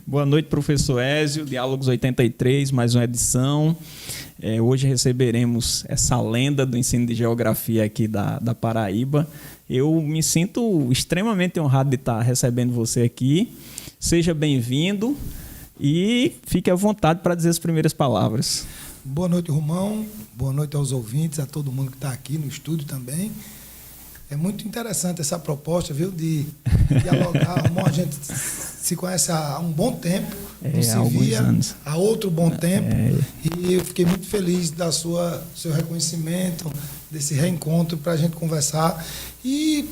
Boa noite, professor Ézio. Diálogos 83, mais uma edição. Hoje receberemos essa lenda do ensino de geografia aqui da Paraíba. Eu me sinto extremamente honrado de estar recebendo você aqui. Seja bem-vindo e fique à vontade para dizer as primeiras palavras. Boa noite, Romão. Boa noite aos ouvintes, a todo mundo que está aqui no estúdio também. É muito interessante essa proposta, viu, de dialogar. Romão, a gente se conhece há um bom tempo, não se via anos. Há outro bom tempo. E eu fiquei muito feliz da seu reconhecimento, desse reencontro para a gente conversar e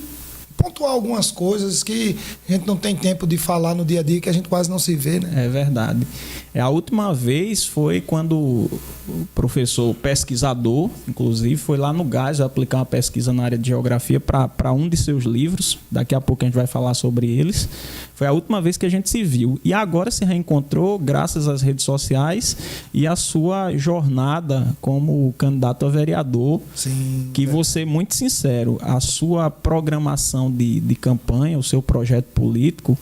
pontuar algumas coisas que a gente não tem tempo de falar no dia a dia, que a gente quase não se vê, né? É verdade. A última vez foi quando o professor pesquisador, inclusive, foi lá no GÁS aplicar uma pesquisa na área de geografia para um de seus livros. Daqui a pouco a gente vai falar sobre eles. Foi a última vez que a gente se viu. E agora se reencontrou graças às redes sociais e à sua jornada como candidato a vereador. Sim, que vou ser muito sincero, a sua programação de campanha, o seu projeto político,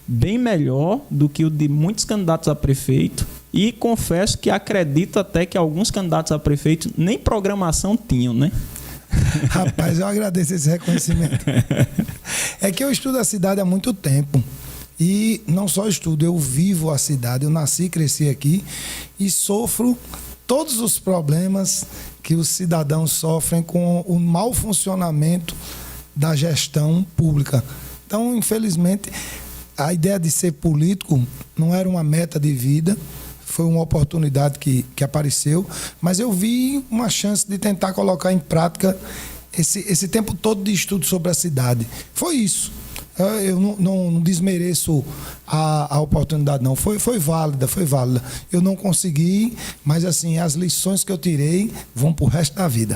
bem melhor do que o de muitos candidatos a prefeito. E confesso que acredito até que alguns candidatos a prefeito nem programação tinham, né? Rapaz, eu agradeço esse reconhecimento. É que eu estudo a cidade há muito tempo. E não só estudo, eu vivo a cidade. Eu nasci e cresci aqui e sofro todos os problemas que os cidadãos sofrem com o mau funcionamento da gestão pública. Então, infelizmente, a ideia de ser político não era uma meta de vida, foi uma oportunidade que apareceu, mas eu vi uma chance de tentar colocar em prática esse tempo todo de estudo sobre a cidade. Foi isso. Eu não desmereço a oportunidade, não. Foi válida. Eu não consegui, mas assim, as lições que eu tirei vão pro resto da vida.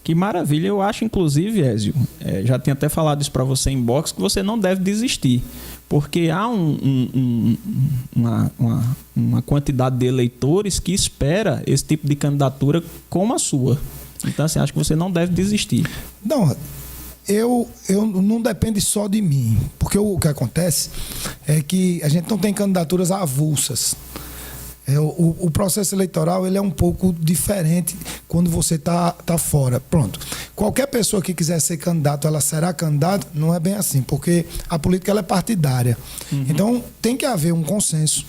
Que maravilha. Eu acho, inclusive, Ézio, já tinha até falado isso para você em box, que você não deve desistir. Porque há uma quantidade de eleitores que espera esse tipo de candidatura como a sua. Então, assim, acho que você não deve desistir. Não, eu não depende só de mim, porque o que acontece é que a gente não tem candidaturas avulsas. O processo eleitoral ele é um pouco diferente quando você tá fora. Pronto. Qualquer pessoa que quiser ser candidato, ela será candidata? Não é bem assim, porque a política ela é partidária. Uhum. Então, tem que haver um consenso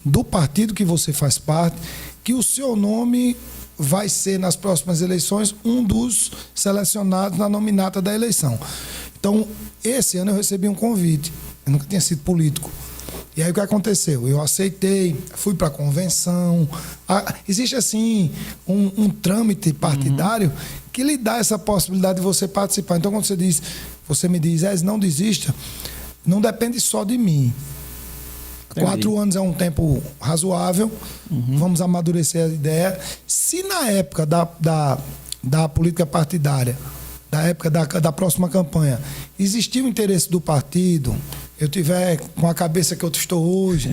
do partido que você faz parte, que o seu nome vai ser, nas próximas eleições, um dos selecionados na nominata da eleição. Então, esse ano eu recebi um convite. Eu nunca tinha sido político. E aí o que aconteceu? Eu aceitei, fui para a convenção. Existe, assim, um trâmite partidário que lhe dá essa possibilidade de você participar. Então, quando você me diz, não desista, não depende só de mim. Entendi. 4 anos é um tempo razoável, vamos amadurecer a ideia. Se na época da política partidária, da época da próxima campanha, existir o interesse do partido, eu tiver com a cabeça que eu estou hoje,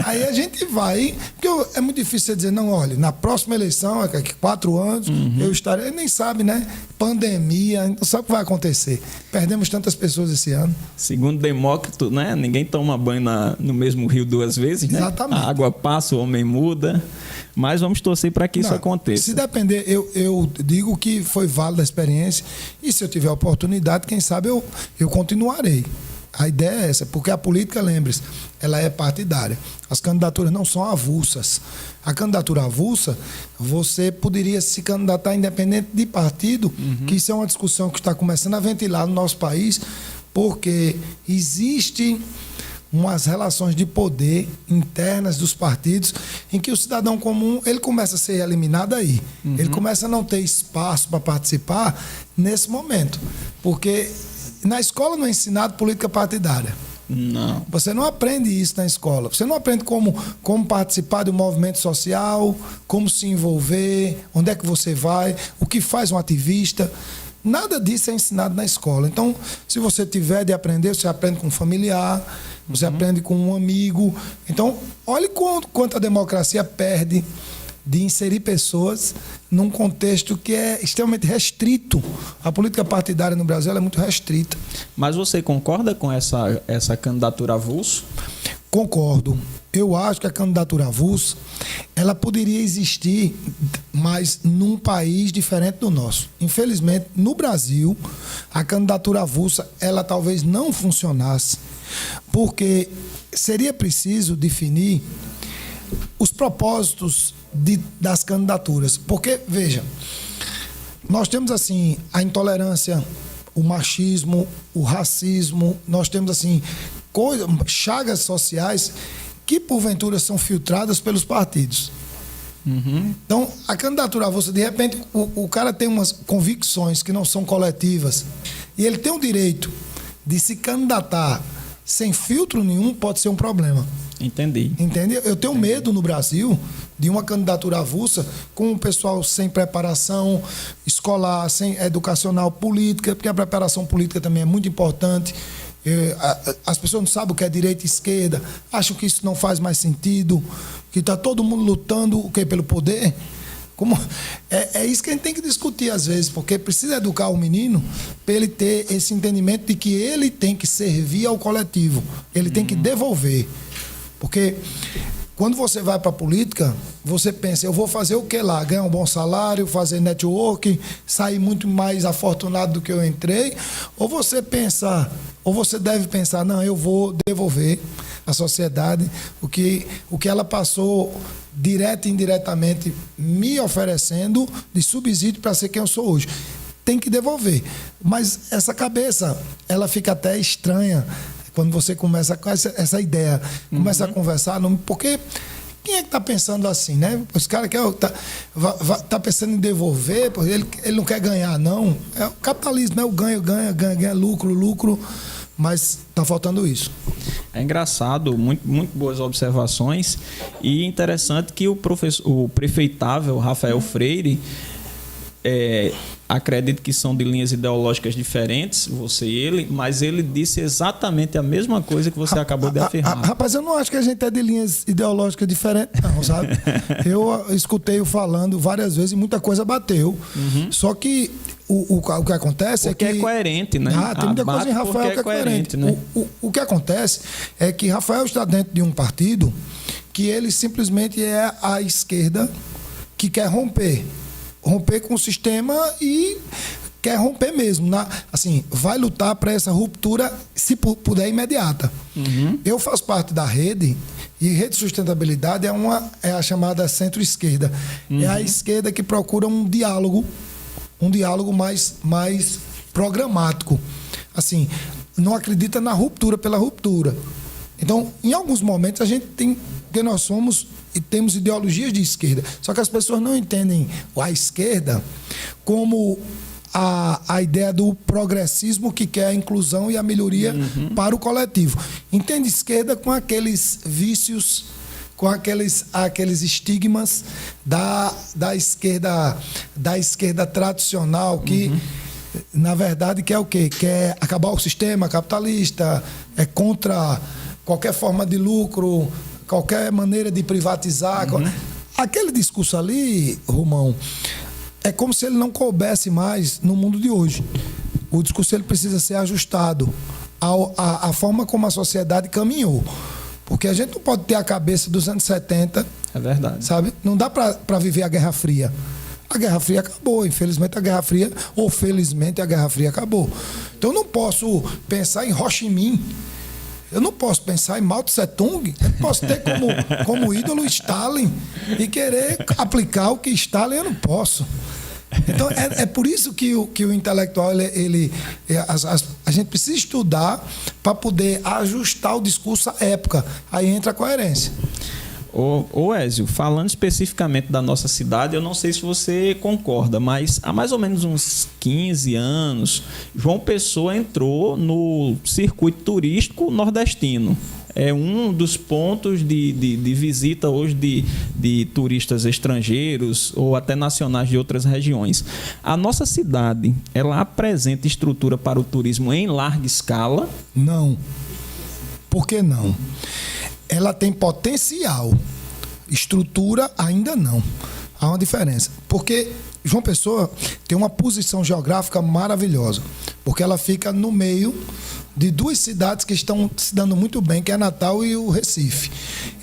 aí a gente vai, porque é muito difícil você dizer, não, olha, na próxima eleição, daqui 4 anos, eu estarei, nem sabe, né? Pandemia, não sabe o que vai acontecer. Perdemos tantas pessoas esse ano. Segundo Demócrito, né? Ninguém toma banho no mesmo rio 2 vezes, né? Exatamente. A água passa, o homem muda, mas vamos torcer para que isso aconteça. Se depender, eu digo que foi válida a experiência e se eu tiver oportunidade, quem sabe eu continuarei. A ideia é essa, porque a política, lembre-se, ela é partidária. As candidaturas não são avulsas. A candidatura avulsa, você poderia se candidatar independente de partido, que isso é uma discussão que está começando a ventilar no nosso país, porque existe umas relações de poder internas dos partidos em que o cidadão comum ele começa a ser eliminado aí. Ele começa a não ter espaço para participar nesse momento. Porque na escola não é ensinado política partidária. Não. Você não aprende isso na escola. Você não aprende como participar de um movimento social, como se envolver, onde é que você vai, o que faz um ativista. Nada disso é ensinado na escola. Então, se você tiver de aprender, você aprende com um familiar, você aprende com um amigo. Então, olhe quanto a democracia perde de inserir pessoas num contexto que é extremamente restrito. A política partidária no Brasil ela é muito restrita. Mas você concorda com essa candidatura avulso? Concordo. Eu acho que a candidatura avulsa ela poderia existir, mas num país diferente do nosso. Infelizmente, no Brasil, a candidatura avulsa ela talvez não funcionasse, porque seria preciso definir os propósitos das candidaturas. Porque, veja, nós temos assim a intolerância, o machismo, o racismo, nós temos assim chagas sociais que porventura são filtradas pelos partidos. Então, a candidatura avulsa, de repente, o cara tem umas convicções que não são coletivas e ele tem o direito de se candidatar sem filtro nenhum, pode ser um problema. Entendi. Entende? Eu tenho medo no Brasil de uma candidatura avulsa com o pessoal sem preparação escolar, sem educacional, política, porque a preparação política também é muito importante. As pessoas não sabem o que é direita e esquerda, acham que isso não faz mais sentido, que está todo mundo lutando o quê? Pelo poder. É isso que a gente tem que discutir às vezes, porque precisa educar o menino para ele ter esse entendimento de que ele tem que servir ao coletivo, ele tem que devolver. Porque quando você vai para a política, você pensa, eu vou fazer o que lá? Ganhar um bom salário, fazer network, sair muito mais afortunado do que eu entrei? Ou você deve pensar, não, eu vou devolver à sociedade o que ela passou direta e indiretamente me oferecendo de subsídio para ser quem eu sou hoje. Tem que devolver. Mas essa cabeça, ela fica até estranha quando você começa com essa ideia, começa a conversar, porque quem é que está pensando assim, né? Os caras que tá pensando em devolver, porque ele não quer ganhar, não. É o capitalismo, é o ganha, lucro, mas está faltando isso. É engraçado, muito boas observações, e interessante que o prefeitável Rafael Freire, acredito que são de linhas ideológicas diferentes, você e ele, mas ele disse exatamente a mesma coisa que você acabou de afirmar. Rapaz, eu não acho que a gente é de linhas ideológicas diferentes, não, sabe? Eu escutei-o falando várias vezes e muita coisa bateu. Só que o que acontece porque é coerente, né? Tem muita coisa em Rafael que é coerente. Né? O que acontece é que Rafael está dentro de um partido que ele simplesmente é a esquerda que quer romper com o sistema e quer romper mesmo. Assim, vai lutar para essa ruptura, se puder, imediata. Eu faço parte da rede, e rede de sustentabilidade é a chamada centro-esquerda. É a esquerda que procura um diálogo mais programático. Assim, não acredita na ruptura pela ruptura. Então, em alguns momentos, a gente tem, porque nós somos e temos ideologias de esquerda. Só que as pessoas não entendem a esquerda como a ideia do progressismo que quer a inclusão e a melhoria para o coletivo. Entende esquerda com aqueles vícios, com aqueles estigmas da esquerda tradicional que, na verdade, quer o quê? Quer acabar o sistema capitalista, é contra qualquer forma de lucro, qualquer maneira de privatizar. Aquele discurso ali, Romão, é como se ele não coubesse mais no mundo de hoje. O discurso ele precisa ser ajustado à forma como a sociedade caminhou. Porque a gente não pode ter a cabeça dos anos 70. É verdade. Sabe? Não dá para viver a Guerra Fria. A Guerra Fria acabou. Infelizmente, a Guerra Fria, ou felizmente, a Guerra Fria acabou. Então, eu não posso pensar em Ho Chi Minh. Eu não posso pensar em Mao Tse Tung. Eu não posso ter como ídolo Stalin e querer aplicar o que Stalin eu não posso. Então, é por isso que o intelectual, a gente precisa estudar para poder ajustar o discurso à época. Aí entra a coerência. Ô Ézio, falando especificamente da nossa cidade, eu não sei se você concorda, mas há mais ou menos uns 15 anos, João Pessoa entrou no circuito turístico nordestino. É um dos pontos de visita hoje de turistas estrangeiros ou até nacionais de outras regiões. A nossa cidade, ela apresenta estrutura para o turismo em larga escala? Não. Por que não? Ela tem potencial. Estrutura, ainda não. Há uma diferença. Porque João Pessoa tem uma posição geográfica maravilhosa. Porque ela fica no meio de duas cidades que estão se dando muito bem, que é Natal e o Recife.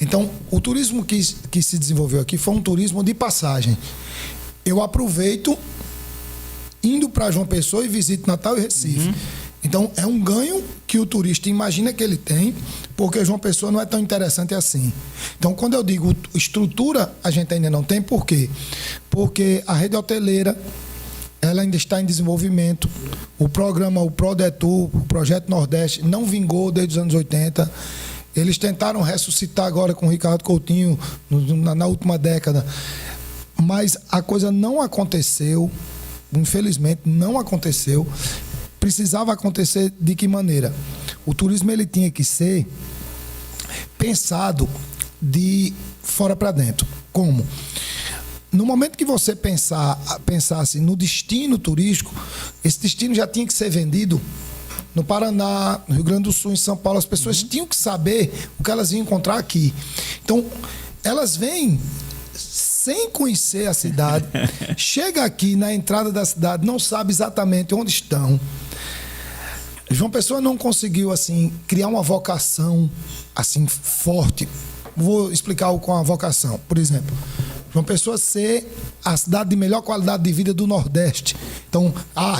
Então, o turismo que se desenvolveu aqui foi um turismo de passagem. Eu aproveito indo para João Pessoa e visito Natal e Recife. Então, é um ganho que o turista imagina que ele tem, porque João Pessoa não é tão interessante assim. Então, quando eu digo estrutura, a gente ainda não tem. Por quê? Porque a rede hoteleira, ela ainda está em desenvolvimento. O programa, o ProDetour, o Projeto Nordeste, não vingou desde os anos 80. Eles tentaram ressuscitar agora com o Ricardo Coutinho na última década. Mas a coisa não aconteceu. Infelizmente, não aconteceu. Precisava acontecer de que maneira? O turismo ele tinha que ser pensado de fora para dentro. Como? No momento que você pensasse no destino turístico, esse destino já tinha que ser vendido no Paraná, no Rio Grande do Sul, em São Paulo. As pessoas tinham que saber o que elas iam encontrar aqui. Então, elas vêm sem conhecer a cidade, chega aqui na entrada da cidade, não sabe exatamente onde estão. João Pessoa não conseguiu assim criar uma vocação assim forte. Vou explicar com a vocação. Por exemplo, João Pessoa ser a cidade de melhor qualidade de vida do Nordeste. Então,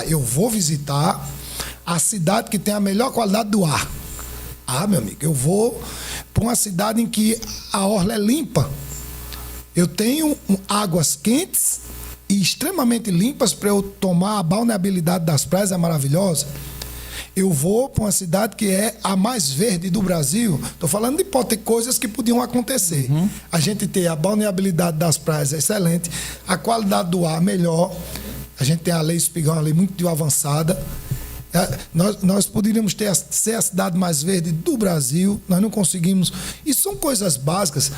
eu vou visitar a cidade que tem a melhor qualidade do ar. Meu amigo, eu vou para uma cidade em que a orla é limpa. Eu tenho águas quentes e extremamente limpas para eu tomar. A balneabilidade das praias é maravilhosa. Eu vou para uma cidade que é a mais verde do Brasil. Estou falando de coisas que podiam acontecer. A gente ter a balneabilidade das praias excelente, a qualidade do ar melhor. A gente tem a Lei Espigão, uma lei muito avançada. Nós poderíamos ser a cidade mais verde do Brasil. Nós não conseguimos. Isso são coisas básicas.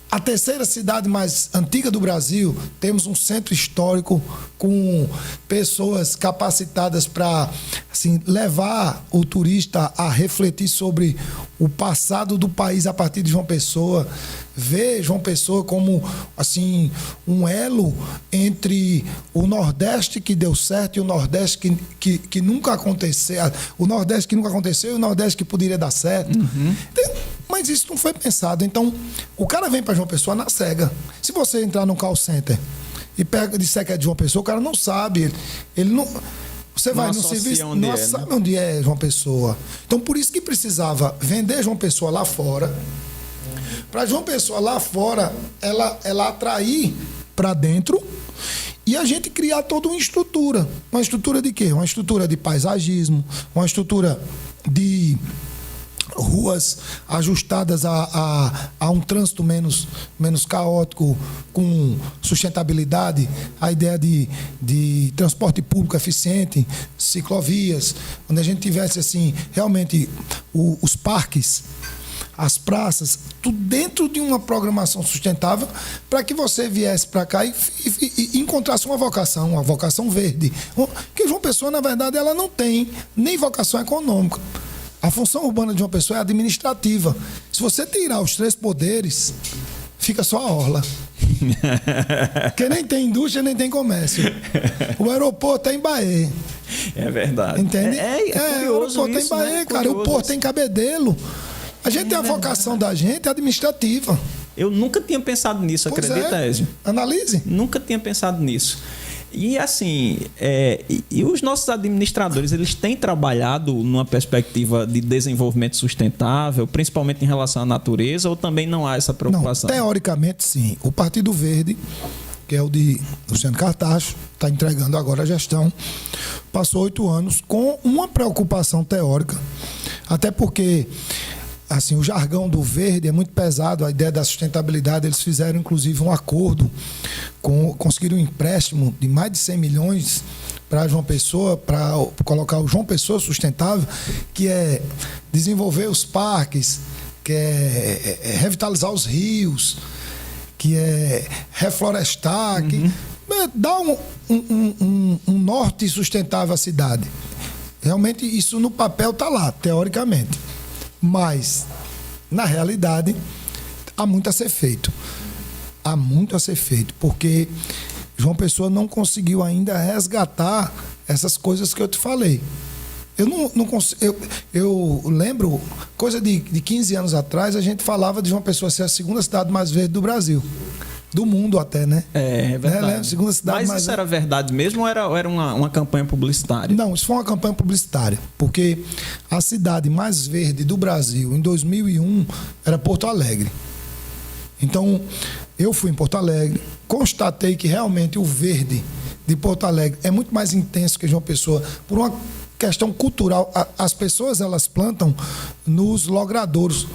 A terceira cidade mais antiga do Brasil, temos um centro histórico com pessoas capacitadas para assim, levar o turista a refletir sobre o passado do país a partir de João Pessoa, ver João Pessoa como assim, um elo entre o Nordeste que deu certo e o Nordeste que nunca aconteceu, o Nordeste que nunca aconteceu e o Nordeste que poderia dar certo. Mas isso não foi pensado. Então, o cara vem para João Pessoa na cega. Se você entrar num call center e disser que é de João Pessoa, o cara não sabe. Ele não. Você vai no serviço, não sabe onde é João Pessoa. Então, por isso que precisava vender João Pessoa lá fora. Para João Pessoa lá fora, ela atrair para dentro e a gente criar toda uma estrutura. Uma estrutura de quê? Uma estrutura de paisagismo, uma estrutura de ruas ajustadas a um trânsito menos caótico, com sustentabilidade, a ideia de transporte público eficiente, ciclovias, onde a gente tivesse assim, realmente os parques, as praças, tudo dentro de uma programação sustentável, para que você viesse para cá e encontrasse uma vocação verde. Porque João Pessoa, na verdade, ela não tem nem vocação econômica. A função urbana de uma pessoa é administrativa. Se você tirar os 3 poderes, fica só a orla. Porque nem tem indústria, nem tem comércio. O aeroporto é em Bahia. É verdade. Entende? O aeroporto é em Bahia, cara. O porto é em Cabedelo. A gente tem a vocação da gente administrativa. Eu nunca tinha pensado nisso, acredita, Ézio? Analise. Nunca tinha pensado nisso. E assim, e os nossos administradores, eles têm trabalhado numa perspectiva de desenvolvimento sustentável, principalmente em relação à natureza, ou também não há essa preocupação? Não, teoricamente, sim. O Partido Verde, que é o de Luciano Cartacho, está entregando agora a gestão, passou 8 anos com uma preocupação teórica, até porque assim, o jargão do verde é muito pesado, a ideia da sustentabilidade. Eles fizeram, inclusive, um acordo, conseguiram um empréstimo de mais de 100 milhões para João Pessoa, para colocar o João Pessoa Sustentável, que é desenvolver os parques, que é revitalizar os rios, que é reflorestar, que dá um norte sustentável à cidade. Realmente, isso no papel está lá, teoricamente. Mas, na realidade, há muito a ser feito. há muito a ser feito, porque João Pessoa não conseguiu ainda resgatar essas coisas que eu te falei. Eu lembro, coisa de 15 anos atrás, a gente falava de João Pessoa ser a segunda cidade mais verde do Brasil. Do mundo até, né? É verdade. Né? Segunda cidade Mas mais isso era verdade mesmo ou era uma campanha publicitária? Não, isso foi uma campanha publicitária, porque a cidade mais verde do Brasil em 2001 era Porto Alegre. Então, eu fui em Porto Alegre, constatei que realmente o verde de Porto Alegre é muito mais intenso que João Pessoa, por uma questão cultural. As pessoas, elas plantam nos logradouros.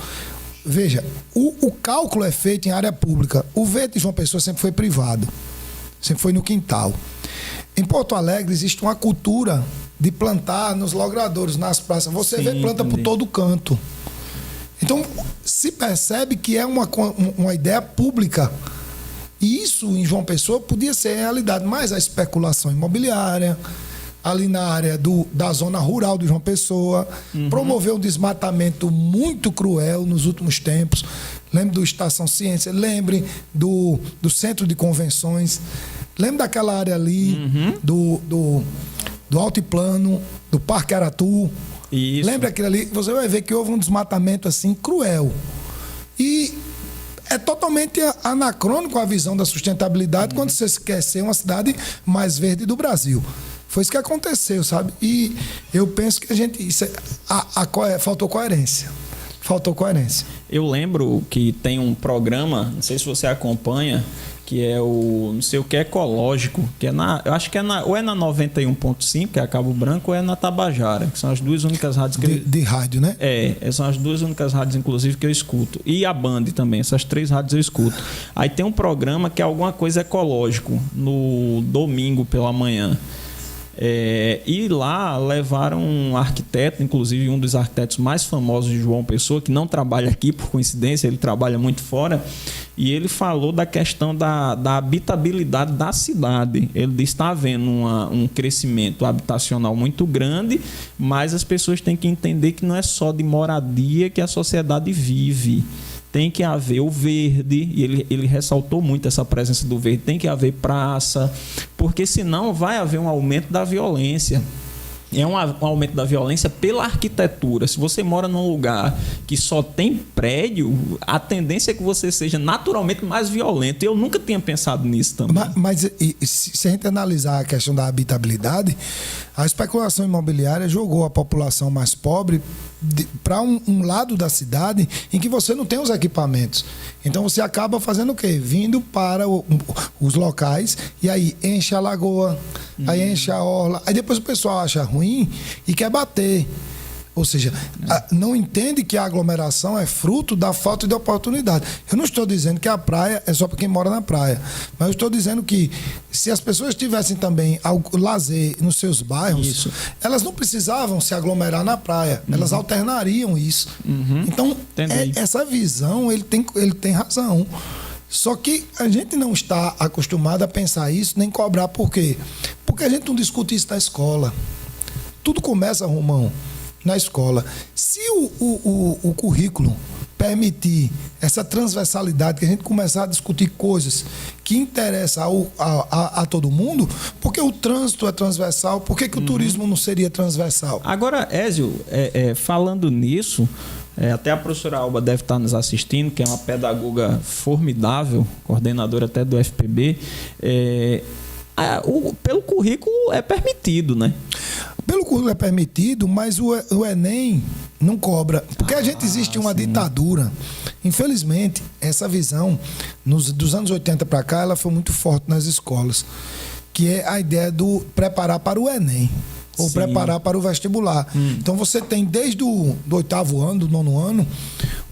Veja, o cálculo é feito em área pública. O verde de João Pessoa sempre foi privado, sempre foi no quintal. Em Porto Alegre existe uma cultura de plantar nos logradouros, nas praças. Você vê planta por todo canto. Então, se percebe que é uma ideia pública. E isso em João Pessoa podia ser realidade, mas a especulação imobiliária, ali na área da zona rural de João Pessoa, promoveu um desmatamento muito cruel nos últimos tempos. Lembre do Estação Ciência, lembre do Centro de Convenções, lembre daquela área ali, do Altiplano, do Parque Aratu. Isso. Lembre aquilo ali, você vai ver que houve um desmatamento assim cruel. E é totalmente anacrônico a visão da sustentabilidade quando você quer ser uma cidade mais verde do Brasil. Foi isso que aconteceu, sabe? E eu penso que faltou coerência. Faltou coerência. Eu lembro que tem um programa, não sei se você acompanha, que é o não sei o que ecológico, que é eu acho que ou é na 91.5, que é a Cabo Branco, ou é na Tabajara, que são as duas únicas rádios que de rádio, né? São as duas únicas rádios, inclusive, que eu escuto. E a Band também, essas 3 rádios eu escuto. Aí tem um programa que é alguma coisa ecológico, no domingo pela manhã. E lá levaram um arquiteto, inclusive um dos arquitetos mais famosos de João Pessoa, que não trabalha aqui por coincidência, ele trabalha muito fora, e ele falou da questão da habitabilidade da cidade. Ele disse que está havendo um crescimento habitacional muito grande, mas as pessoas têm que entender que não é só de moradia que a sociedade vive. Tem que haver o verde, e ele ressaltou muito essa presença do verde, tem que haver praça, porque senão vai haver um aumento da violência. É um aumento da violência pela arquitetura. Se você mora num lugar que só tem prédio, a tendência é que você seja naturalmente mais violento. Eu nunca tinha pensado nisso também. Mas se a gente analisar a questão da habitabilidade, a especulação imobiliária jogou a população mais pobre para um lado da cidade em que você não tem os equipamentos. Então você acaba fazendo o quê? Vindo para os locais e aí enche a lagoa, aí enche a orla, aí depois o pessoal acha ruim e quer bater. Ou seja, não entende que a aglomeração é fruto da falta de oportunidade. Eu não estou dizendo que a praia é só para quem mora na praia, mas eu estou dizendo que se as pessoas tivessem também lazer nos seus bairros, elas não precisavam se aglomerar na praia, elas alternariam isso. Então, essa visão, ele tem razão. Só que a gente não está acostumado a pensar isso, nem cobrar. Por quê? Porque a gente não discute isso na escola. Tudo começa, Romão, na escola. Se o currículo permitir essa transversalidade, que a gente começar a discutir coisas que interessam a todo mundo, porque o trânsito é transversal, por que o turismo não seria transversal? Agora, Ézio, falando nisso, até a professora Alba deve estar nos assistindo, que é uma pedagoga formidável, coordenadora até do FPB. Pelo currículo é permitido, né? Pelo currículo é permitido, mas o Enem não cobra. Porque a gente existe uma ditadura. Infelizmente, essa visão, dos anos 80 para cá, ela foi muito forte nas escolas. Que é a ideia do preparar para o Enem. Ou preparar para o vestibular. Então você tem desde do 8º ano, do 9º ano,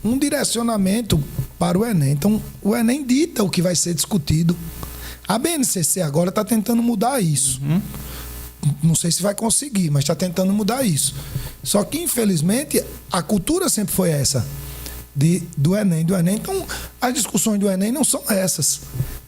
um direcionamento para o Enem. Então o Enem dita o que vai ser discutido. A BNCC agora está tentando mudar isso. Não sei se vai conseguir, mas está tentando mudar isso. Só que, infelizmente, a cultura sempre foi essa, do Enem. Então, as discussões do Enem não são essas.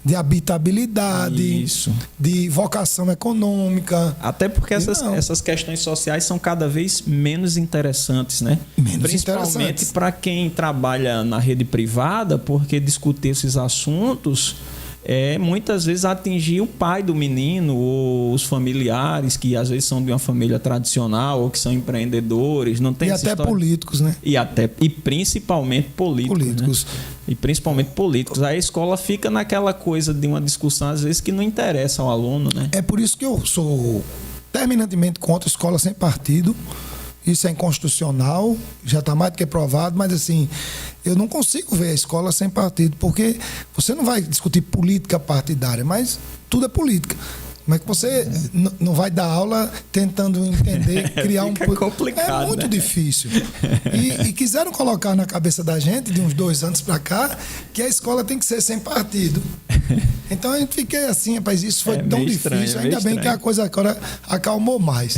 de habitabilidade, Isso. de vocação econômica. Até porque essas questões sociais são cada vez menos interessantes, né? Principalmente para quem trabalha na rede privada, porque discutir esses assuntos muitas vezes atingir o pai do menino ou os familiares que às vezes são de uma família tradicional ou que são empreendedores, não tem e até história... políticos, né? E principalmente políticos. Né? E principalmente políticos. Aí a escola fica naquela coisa de uma discussão às vezes que não interessa ao aluno, né? É por isso que eu sou terminantemente contra a escola sem partido. Isso é inconstitucional, já está mais do que provado, mas assim, eu não consigo ver a escola sem partido, porque você não vai discutir política partidária, mas tudo é política. Como é que você não vai dar aula tentando entender, criar complicado, é muito né? difícil. E quiseram colocar na cabeça da gente, de uns 2 anos para cá, que a escola tem que ser sem partido. Então a gente fiquei assim, rapaz, isso foi tão difícil, ainda bem que a coisa agora acalmou mais.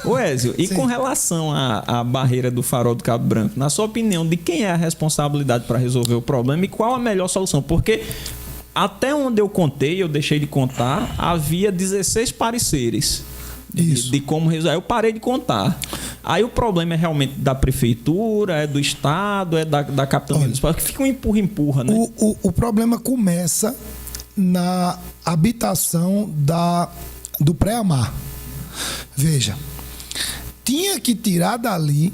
Ô Ézio, e com relação à barreira do farol do Cabo Branco, na sua opinião, de quem é a responsabilidade para resolver o problema e qual a melhor solução? Porque até onde eu contei, eu deixei de contar, havia 16 pareceres de como resolver. Eu parei de contar. Aí o problema é realmente da prefeitura, é do estado, é da capitania municipal, que fica um empurra-empurra, né? O problema começa na habitação do pré-amar. Veja, tinha que tirar dali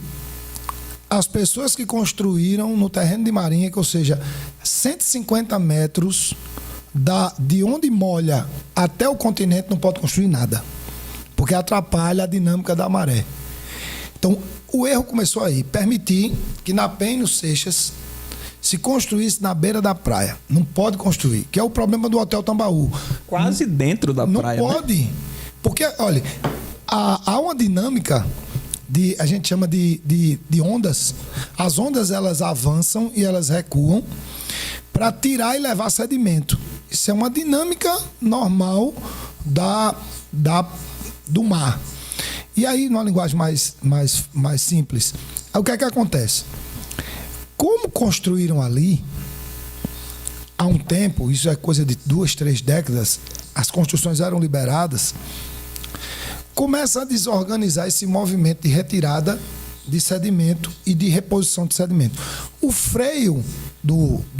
as pessoas que construíram no terreno de Marinha, que, ou seja, 150 metros de onde molha até o continente não pode construir nada, porque atrapalha a dinâmica da maré. Então, o erro começou aí, permitir que na Penha e no Seixas se construísse na beira da praia. Não pode construir, que é o problema do Hotel Tambaú. Quase dentro da praia. Não pode, né? Porque, olha, há uma dinâmica a gente chama de ondas. As ondas, elas avançam e elas recuam para tirar e levar sedimento. Isso é uma dinâmica normal do mar. E aí, numa linguagem mais simples, o que é que acontece? Como construíram ali, há um tempo, isso é coisa de 2, 3 décadas, as construções eram liberadas, começa a desorganizar esse movimento de retirada de sedimento e de reposição de sedimento. O freio do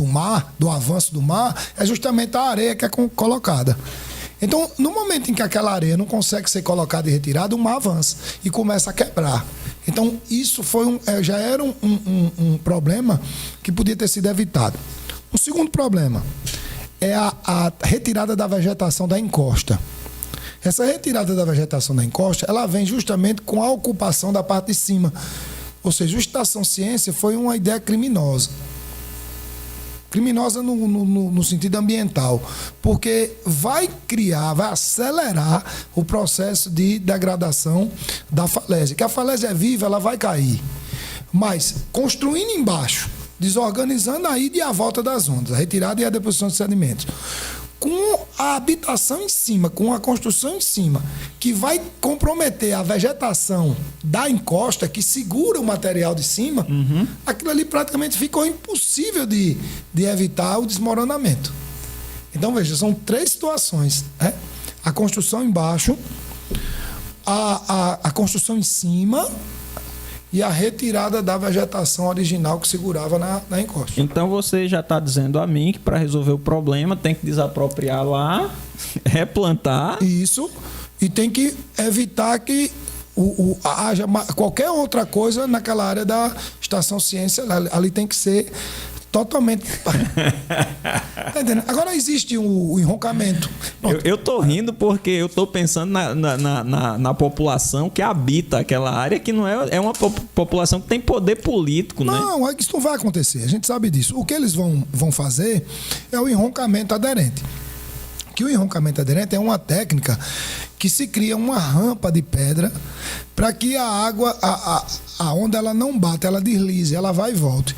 mar, do avanço do mar, é justamente a areia que é colocada. Então, no momento em que aquela areia não consegue ser colocada e retirada, o mar avança e começa a quebrar. Então, isso já era um problema que podia ter sido evitado. O segundo problema é a retirada da vegetação da encosta. Essa retirada da vegetação da encosta, ela vem justamente com a ocupação da parte de cima. Ou seja, o Estação Ciência foi uma ideia criminosa. Criminosa no sentido ambiental, porque vai acelerar o processo de degradação da falésia. Que a falésia é viva, ela vai cair. Mas, construindo embaixo, desorganizando a ida e a volta das ondas, a retirada e a deposição de sedimentos, com a habitação em cima, com a construção em cima, que vai comprometer a vegetação da encosta, que segura o material de cima, aquilo ali praticamente ficou impossível de evitar o desmoronamento. Então, veja, são 3 situações, né? A construção embaixo, a construção em cima e a retirada da vegetação original que segurava na encosta. Então você já está dizendo a mim que para resolver o problema tem que desapropriar lá, replantar. Isso, e tem que evitar que haja qualquer outra coisa naquela área da Estação Ciência, ali tem que ser totalmente... Tá entendendo? Agora existe o enroncamento. Eu tô rindo porque eu tô pensando na população que habita aquela área, que não é uma população que tem poder político, né? Não, isso não vai acontecer, a gente sabe disso. O que eles vão fazer é o enroncamento aderente. Que o enroncamento aderente é uma técnica que se cria uma rampa de pedra para que a água, a onda, ela não bata, ela deslize, ela vai e volta.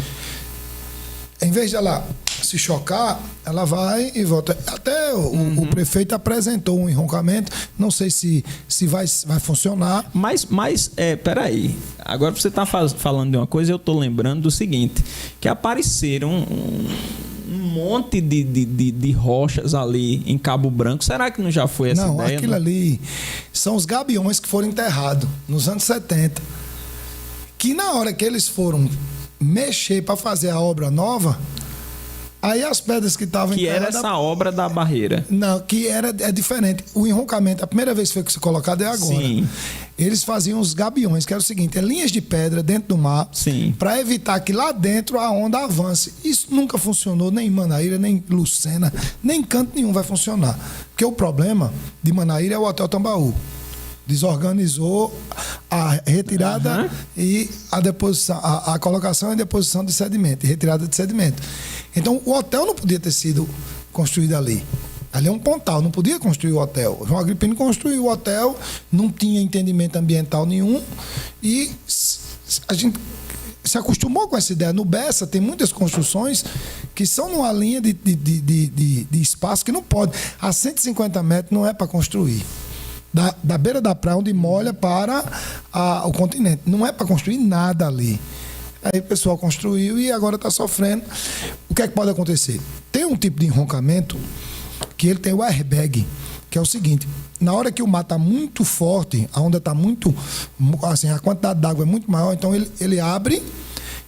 Em vez de ela se chocar, ela vai e volta. Até o prefeito apresentou um enroncamento, não sei se vai funcionar. Mas peraí, agora você está falando de uma coisa, eu estou lembrando do seguinte, que apareceram um monte de rochas ali em Cabo Branco. Será que não já foi essa não, ideia? Aquilo ali são os gabiões que foram enterrados nos anos 70. Que na hora que eles foram mexer para fazer a obra nova, aí as pedras que estavam enterradas... Que era essa obra da barreira. Não, que é diferente. O enroncamento, a primeira vez que foi colocado é agora. Sim. Eles faziam os gabiões, que era o seguinte, linhas de pedra dentro do mar, para evitar que lá dentro a onda avance. Isso nunca funcionou, nem em Manaíra, nem em Lucena, nem em canto nenhum vai funcionar. Porque o problema de Manaíra é o Hotel Tambaú. Desorganizou a retirada e a deposição, a colocação e deposição de sedimento, e retirada de sedimento. Então, o hotel não podia ter sido construído ali. Ali é um pontal, não podia construir o hotel. O João Agripino construiu o hotel, não tinha entendimento ambiental nenhum e a gente se acostumou com essa ideia. No Bessa tem muitas construções que são numa linha de espaço que não pode. A 150 metros não é para construir. Da beira da praia, onde molha, para o continente. Não é para construir nada ali. Aí o pessoal construiu e agora está sofrendo. O que é que pode acontecer? Tem um tipo de enroncamento que ele tem o airbag, que é o seguinte: na hora que o mar está muito forte, a onda está muito, assim, a quantidade d'água é muito maior, então ele abre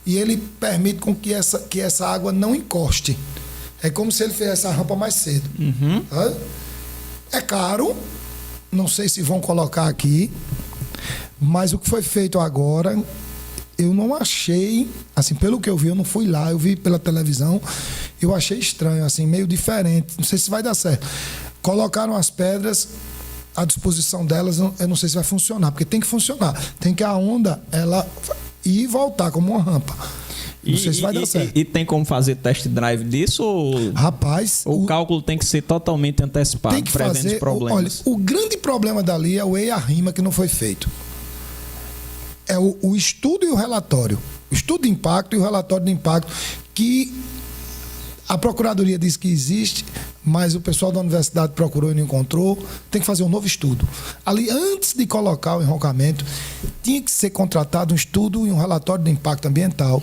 e ele permite com que essa água não encoste. É como se ele fizesse a rampa mais cedo. É caro. Não sei se vão colocar aqui, mas o que foi feito agora, eu não achei, assim, pelo que eu vi, eu não fui lá, eu vi pela televisão, eu achei estranho, assim, meio diferente, não sei se vai dar certo. Colocaram as pedras à disposição delas, eu não sei se vai funcionar, porque tem que funcionar, tem que a onda, ela ir e voltar como uma rampa. Não sei se vai dar certo. E tem como fazer test drive disso? Rapaz... O cálculo tem que ser totalmente antecipado, tem que fazer, problemas. Olha, o grande problema dali é o EIA-RIMA que não foi feito. É o estudo e o relatório. O estudo de impacto e o relatório de impacto, que a Procuradoria diz que existe, mas o pessoal da universidade procurou e não encontrou. Tem que fazer um novo estudo. Ali, antes de colocar o enroncamento, tinha que ser contratado um estudo e um relatório de impacto ambiental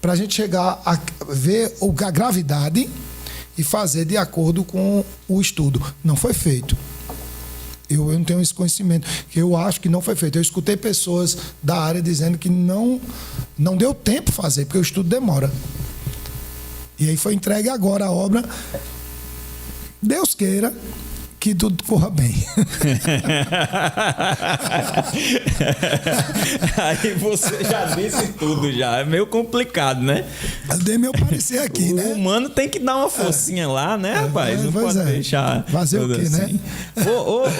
para a gente chegar a ver a gravidade e fazer de acordo com o estudo. Não foi feito. Eu não tenho esse conhecimento. Eu acho que não foi feito. Eu escutei pessoas da área dizendo que não deu tempo fazer, porque o estudo demora. E aí foi entregue agora a obra. Deus queira que tudo corra bem. Aí você já disse tudo já. É meio complicado, né? Eu dei meu parecer aqui, né? O humano tem que dar uma forcinha lá, né, rapaz? Não pode deixar... Fazer o quê, assim, né?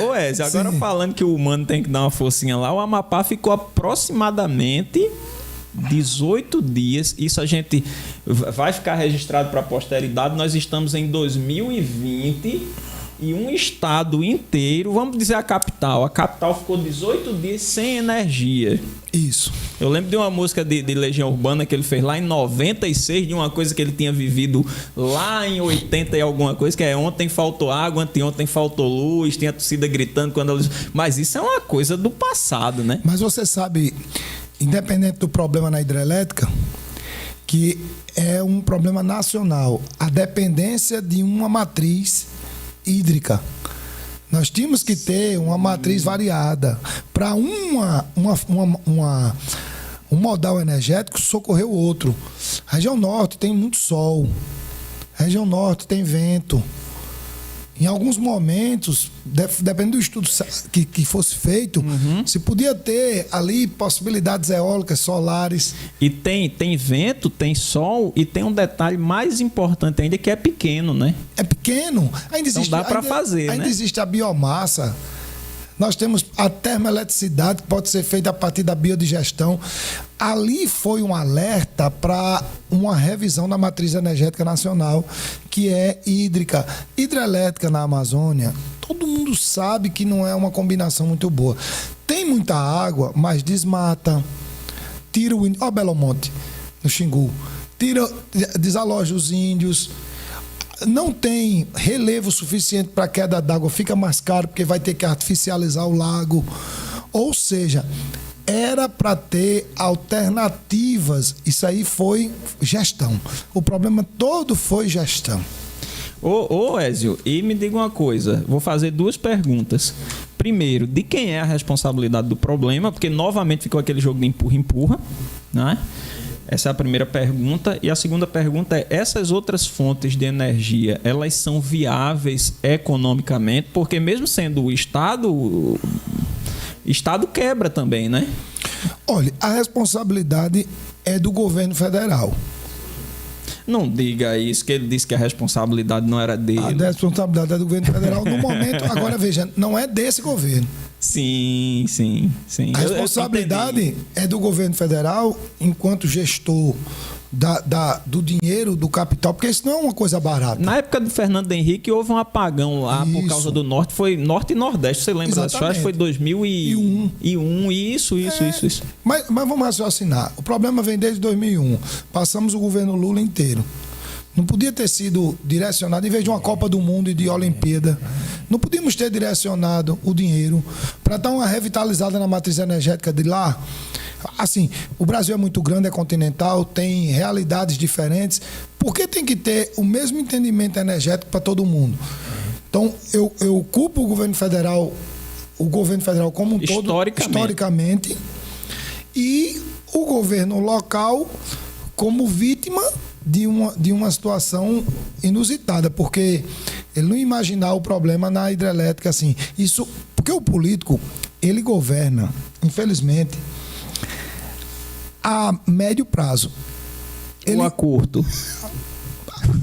Ô, Ezio, agora falando que o humano tem que dar uma forcinha lá, o Amapá ficou aproximadamente 18 dias. Isso a gente vai ficar registrado para a posteridade. Nós estamos em 2020 e um estado inteiro, vamos dizer a capital ficou 18 dias sem energia. Isso. Eu lembro de uma música de Legião Urbana que ele fez lá em 96, de uma coisa que ele tinha vivido lá em 80 e alguma coisa, que é ontem faltou água, anteontem faltou luz, tinha a torcida gritando quando eles... Mas isso é uma coisa do passado, né? Mas você sabe, independente do problema na hidrelétrica, que é um problema nacional, a dependência de uma matriz hídrica. Nós tínhamos que ter uma matriz variada para um modal energético socorrer o outro. A região norte tem muito sol, a região norte tem vento. Em alguns momentos, dependendo do estudo que fosse feito, se podia ter ali possibilidades eólicas, solares. E tem vento, tem sol e tem um detalhe mais importante ainda, que é pequeno, né? É pequeno. Ainda existe, então dá para fazer, ainda né? Existe a biomassa. Nós temos a termoeletricidade, que pode ser feita a partir da biodigestão. Ali foi um alerta para uma revisão da matriz energética nacional, que é hídrica. Hidrelétrica na Amazônia, todo mundo sabe que não é uma combinação muito boa. Tem muita água, mas desmata. Tira o índio. Ó, Belo Monte, no Xingu. Desaloja os índios. Não tem relevo suficiente para a queda d'água, fica mais caro porque vai ter que artificializar o lago. Ou seja, era para ter alternativas. Isso aí foi gestão. O problema todo foi gestão. Ô Ézio, e me diga uma coisa, vou fazer duas perguntas. Primeiro, de quem é a responsabilidade do problema? Porque novamente ficou aquele jogo de empurra-empurra, né? Essa é a primeira pergunta. E a segunda pergunta é, essas outras fontes de energia, elas são viáveis economicamente? Porque mesmo sendo o Estado quebra também, né? Olha, a responsabilidade é do governo federal. Não diga isso, que ele disse que a responsabilidade não era dele. A responsabilidade é do governo federal no momento. Agora, veja, não é desse governo. Sim. A responsabilidade é do governo federal enquanto gestor do dinheiro, do capital, porque isso não é uma coisa barata. Na época do Fernando Henrique houve um apagão lá por causa do norte, foi norte e nordeste, você lembra? Acho que foi 2001. Isso. Mas vamos raciocinar. O problema vem desde 2001. Passamos o governo Lula inteiro. Não podia ter sido direcionado, em vez de uma Copa do Mundo e de Olimpíada, não podíamos ter direcionado o dinheiro para dar uma revitalizada na matriz energética de lá. Assim, o Brasil é muito grande, é continental, tem realidades diferentes. Por que tem que ter o mesmo entendimento energético para todo mundo? Então, eu culpo o governo federal como um todo, historicamente, e o governo local como vítima de uma situação inusitada, porque ele não imaginar o problema na hidrelétrica assim. Isso, porque o político, ele governa, infelizmente, a médio prazo. Ou a curto?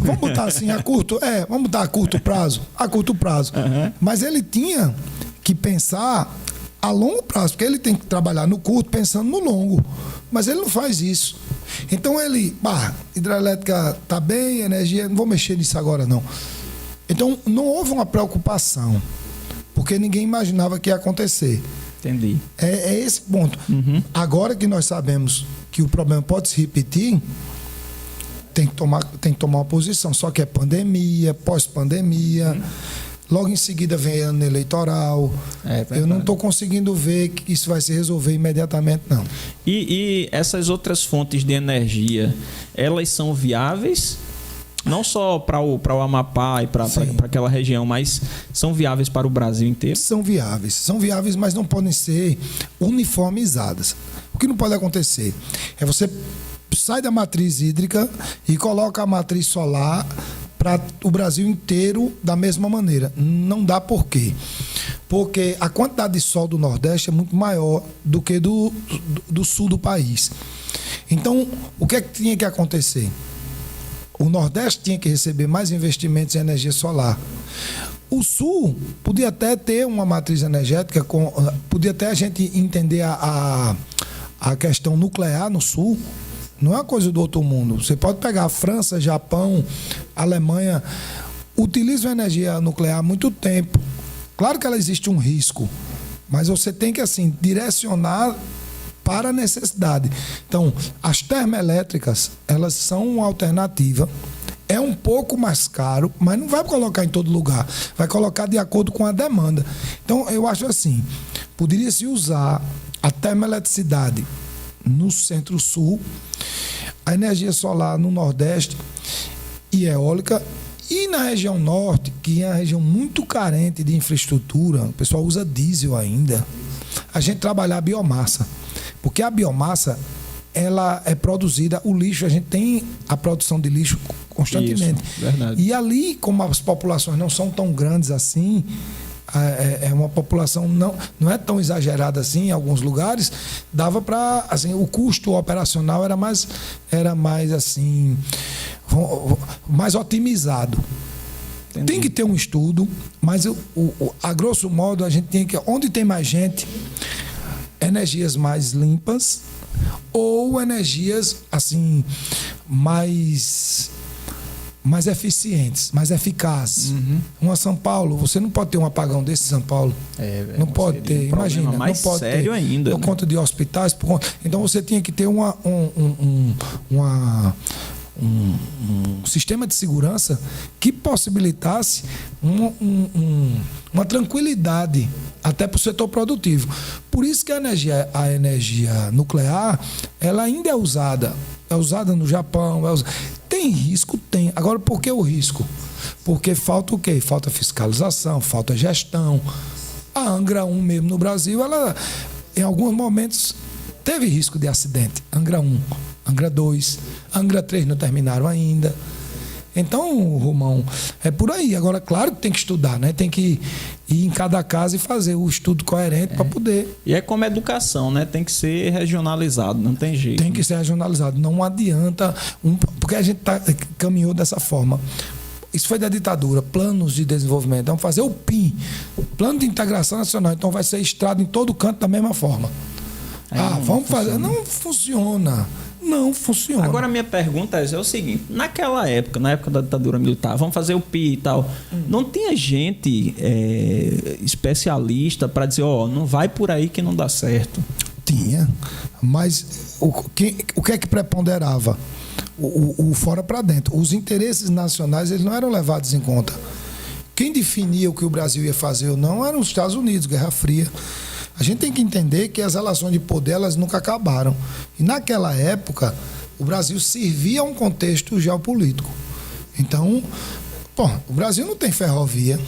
Vamos botar assim, a curto? Vamos botar a curto prazo. A curto prazo. Uhum. Mas ele tinha que pensar a longo prazo, porque ele tem que trabalhar no curto pensando no longo. Mas ele não faz isso. Então ele, hidrelétrica tá bem, energia, não vou mexer nisso agora não. Então não houve uma preocupação, porque ninguém imaginava que ia acontecer. Entendi. É esse ponto. Uhum. Agora que nós sabemos que o problema pode se repetir, tem que tomar uma posição. Só que é pandemia, pós-pandemia, logo em seguida vem ano eleitoral. Eu não estou conseguindo ver que isso vai se resolver imediatamente, não. E essas outras fontes de energia, elas são viáveis? Não só para o Amapá e para aquela região, mas são viáveis para o Brasil inteiro? São viáveis, mas não podem ser uniformizadas. O que não pode acontecer é você sai da matriz hídrica e coloca a matriz solar para o Brasil inteiro da mesma maneira. Não dá por quê? Porque a quantidade de sol do Nordeste é muito maior do que do sul do país. Então, o que é que tinha que acontecer? O Nordeste tinha que receber mais investimentos em energia solar. O Sul podia até ter uma matriz energética, podia até a gente entender a questão nuclear no Sul. Não é uma coisa do outro mundo. Você pode pegar a França, Japão, Alemanha, utilizam energia nuclear há muito tempo. Claro que ela existe um risco, mas você tem que assim direcionar para a necessidade. Então, as termoelétricas, elas são uma alternativa. É um pouco mais caro, mas não vai colocar em todo lugar. Vai colocar de acordo com a demanda. Então, eu acho assim, poderia-se usar a termoeletricidade no Centro-Sul, a energia solar no Nordeste e eólica, e na região Norte, que é uma região muito carente de infraestrutura, o pessoal usa diesel ainda, a gente trabalhar a biomassa. Porque a biomassa, ela é produzida, o lixo, a gente tem a produção de lixo constantemente. Isso, verdade. E ali, como as populações não são tão grandes assim, é uma população não é tão exagerada assim em alguns lugares, dava para, assim, o custo operacional era mais assim, mais otimizado. Entendi. Tem que ter um estudo, mas a grosso modo a gente tem que, onde tem mais gente, energias mais limpas ou energias assim mais eficientes, mais eficazes. Uhum. Uma São Paulo, você não pode ter um apagão desse em São Paulo. Não pode ter, imagina, mais não pode sério ter. ainda. Por conta de hospitais, então você tinha que ter um sistema de segurança que possibilitasse uma tranquilidade até para o setor produtivo. Por isso que a energia nuclear ela ainda é usada no Japão. Tem risco? Tem. Agora, por que o risco? Porque falta o quê? Falta fiscalização, falta gestão. A Angra 1 mesmo no Brasil, ela em alguns momentos teve risco de acidente. Angra 1, Angra 2, Angra 3 não terminaram ainda. Então, Romão, é por aí. Agora, claro que tem que estudar, né? Tem que ir em cada casa e fazer o estudo coerente para poder... E é como a educação, né? Tem que ser regionalizado, não tem jeito. Tem que ser regionalizado. Não adianta... Porque a gente caminhou dessa forma. Isso foi da ditadura, planos de desenvolvimento. Vamos fazer o PIN, Plano de Integração Nacional. Então vai ser estrada em todo canto da mesma forma. Vamos fazer. Não funciona. Não funciona. Agora, a minha pergunta é o seguinte: naquela época, na época da ditadura militar, vamos fazer o PI e tal, não tinha gente especialista para dizer, não vai por aí que não dá certo? Tinha, mas o que é que preponderava? O fora para dentro. Os interesses nacionais eles não eram levados em conta. Quem definia o que o Brasil ia fazer ou não eram os Estados Unidos, Guerra Fria. A gente tem que entender que as relações de poder elas nunca acabaram. E naquela época, o Brasil servia a um contexto geopolítico. Então, o Brasil não tem ferrovia.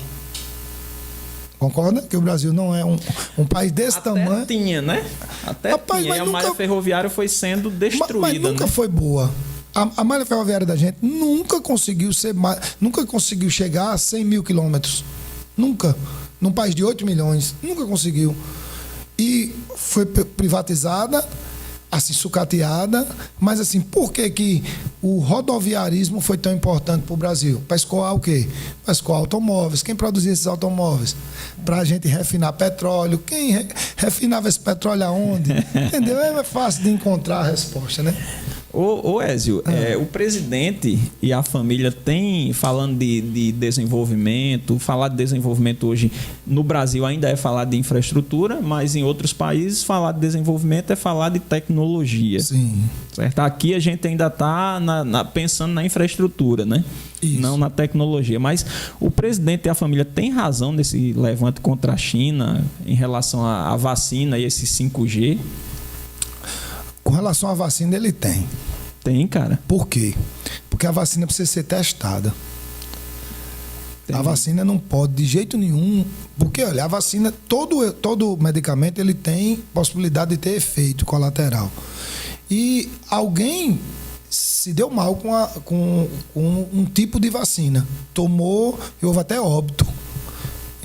Concorda? Que o Brasil não é um país desse tamanho. Até tinha, né? Até tinha. E a malha ferroviária foi sendo destruída. Mas nunca foi boa. A malha ferroviária da gente nunca conseguiu chegar a 100 mil quilômetros. Nunca. Num país de 8 milhões. Nunca conseguiu. E foi privatizada, assim, sucateada. Mas, assim, por que o rodoviarismo foi tão importante para o Brasil? Para escoar o quê? Para escoar automóveis. Quem produzia esses automóveis? Para a gente refinar petróleo. Quem refinava esse petróleo aonde? Entendeu? É fácil de encontrar a resposta, né? Ô Ézio, o presidente e a família têm, falando de desenvolvimento, falar de desenvolvimento hoje no Brasil ainda é falar de infraestrutura, mas em outros países falar de desenvolvimento é falar de tecnologia. Sim. Certo? Aqui a gente ainda está pensando na infraestrutura, né? Isso. Não na tecnologia. Mas o presidente e a família têm razão nesse levante contra a China em relação à vacina e esse 5G? Com relação à vacina, ele tem. Tem, cara. Por quê? Porque a vacina precisa ser testada. A vacina não pode, de jeito nenhum... Porque, olha, a vacina, todo medicamento, ele tem possibilidade de ter efeito colateral. E alguém se deu mal com um tipo de vacina. Tomou e houve até óbito.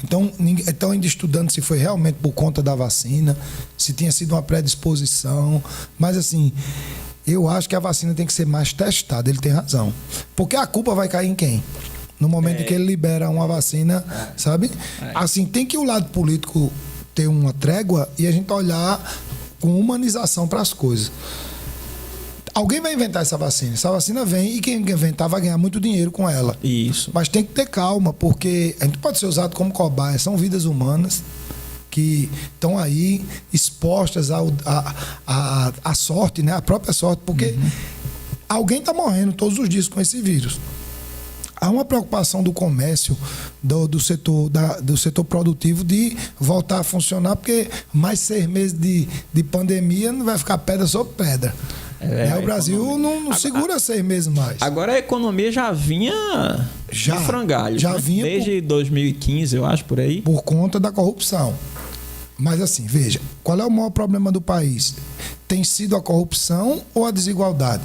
Então, estão ainda estudando se foi realmente por conta da vacina, se tinha sido uma predisposição. Mas, assim, eu acho que a vacina tem que ser mais testada. Ele tem razão. Porque a culpa vai cair em quem? No momento em que ele libera uma vacina, sabe? Assim, tem que o lado político ter uma trégua e a gente olhar com humanização para as coisas. Alguém vai inventar essa vacina. Essa vacina vem e quem inventar vai ganhar muito dinheiro com ela. Isso. Mas tem que ter calma, porque a gente pode ser usado como cobaia. São vidas humanas que estão aí expostas à sorte, né? À própria sorte, porque alguém está morrendo todos os dias com esse vírus. Há uma preocupação do comércio, do setor produtivo de voltar a funcionar, porque mais 6 meses de pandemia não vai ficar pedra sobre pedra. O Brasil não segura 6 meses mais. Agora a economia já vinha de frangalhos. Já vinha desde 2015, eu acho, por aí. Por conta da corrupção. Mas assim, veja, qual é o maior problema do país? Tem sido a corrupção ou a desigualdade?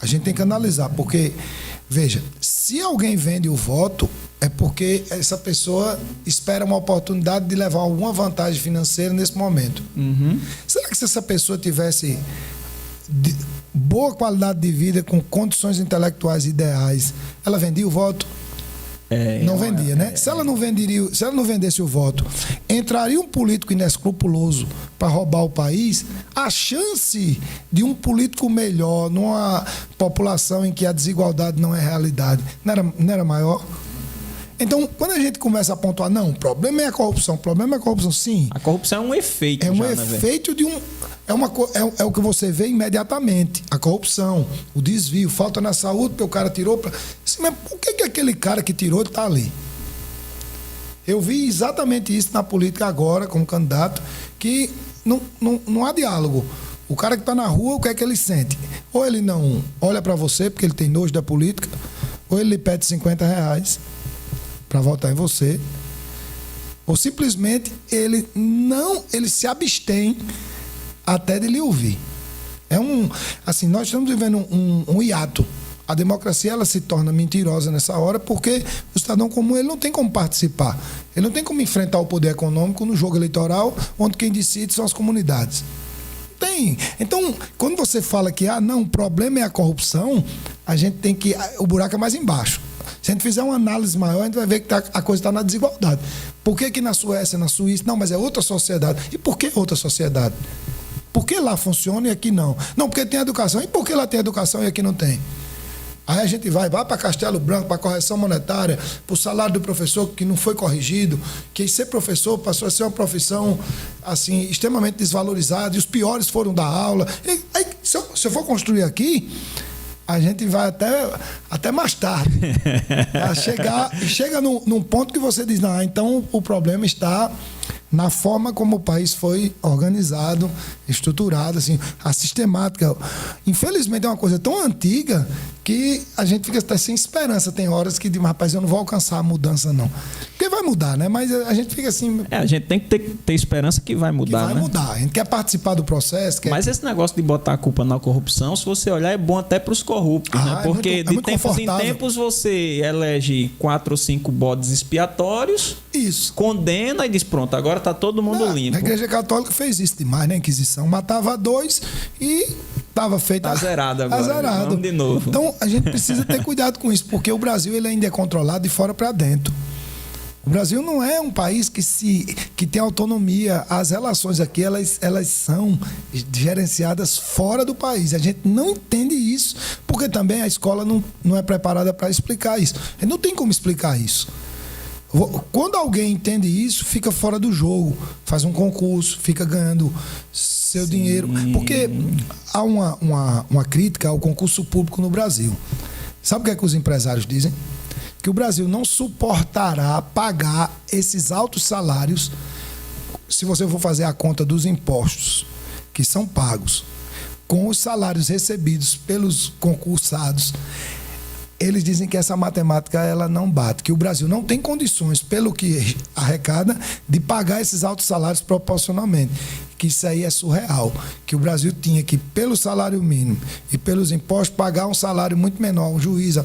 A gente tem que analisar, porque, veja, se alguém vende o voto, é porque essa pessoa espera uma oportunidade de levar alguma vantagem financeira nesse momento. Será que se essa pessoa tivesse boa qualidade de vida, com condições intelectuais ideais, ela vendia o voto? Não vendia, né? Se ela não vendesse o voto, entraria um político inescrupuloso para roubar o país, a chance de um político melhor numa população em que a desigualdade não é realidade, não era maior? Então, quando a gente começa a pontuar, não, o problema é a corrupção, sim. A corrupção é um efeito. É um já, efeito de um. É o que você vê imediatamente. A corrupção, o desvio, falta na saúde, porque o cara tirou. Assim, mas por que aquele cara que tirou está ali? Eu vi exatamente isso na política agora, como candidato, que não há diálogo. O cara que está na rua, o que é que ele sente? Ou ele não olha para você, porque ele tem nojo da política, ou ele lhe pede R$50 para votar em você, ou simplesmente ele se abstém até de lhe ouvir. Assim, nós estamos vivendo um hiato. A democracia ela se torna mentirosa nessa hora porque o cidadão comum ele não tem como participar. Ele não tem como enfrentar o poder econômico no jogo eleitoral, onde quem decide são as comunidades. Tem. Então, quando você fala que não, o problema é a corrupção, a gente tem que... O buraco é mais embaixo. Se a gente fizer uma análise maior, a gente vai ver que a coisa está na desigualdade. Por que na Suécia, na Suíça? Não, mas é outra sociedade. E por que outra sociedade? Por que lá funciona e aqui não? Não, porque tem educação. E por que lá tem educação e aqui não tem? Aí a gente vai para Castelo Branco, para correção monetária, para o salário do professor que não foi corrigido, que ser professor passou a ser uma profissão assim, extremamente desvalorizada, e os piores foram dar aula. E, aí, se eu for construir aqui, a gente vai até mais tarde. Chega num ponto que você diz, não, então o problema está na forma como o país foi organizado, estruturado, assim, a sistemática. Infelizmente é uma coisa tão antiga que a gente fica até sem esperança. Tem horas que diz, rapaz, eu não vou alcançar a mudança, não. Porque vai mudar, né? Mas a gente fica assim... a gente tem que ter esperança que vai mudar, que vai mudar. A gente quer participar do processo. Mas esse negócio de botar a culpa na corrupção, se você olhar, é bom até para os corruptos, né? Porque de tempos em tempos você elege 4 ou 5 bodes expiatórios, isso, condena e diz, pronto, agora está todo mundo limpo. A Igreja Católica fez isso demais, né? A Inquisição matava 2 e estava feito... Está zerado agora. Está zerado. Vamos de novo. Então, a gente precisa ter cuidado com isso, porque o Brasil ele ainda é controlado de fora para dentro. O Brasil não é um país que tem autonomia. As relações aqui, elas são gerenciadas fora do país. A gente não entende isso, porque também a escola não é preparada para explicar isso. A gente não tem como explicar isso. Quando alguém entende isso, fica fora do jogo, faz um concurso, fica ganhando seu dinheiro. Porque há uma crítica ao concurso público no Brasil. Sabe o que é que os empresários dizem? Que o Brasil não suportará pagar esses altos salários se você for fazer a conta dos impostos que são pagos com os salários recebidos pelos concursados. Eles dizem que essa matemática ela não bate, que o Brasil não tem condições, pelo que arrecada, de pagar esses altos salários proporcionalmente, que isso aí é surreal, que o Brasil tinha que, pelo salário mínimo e pelos impostos, pagar um salário muito menor, um juiz.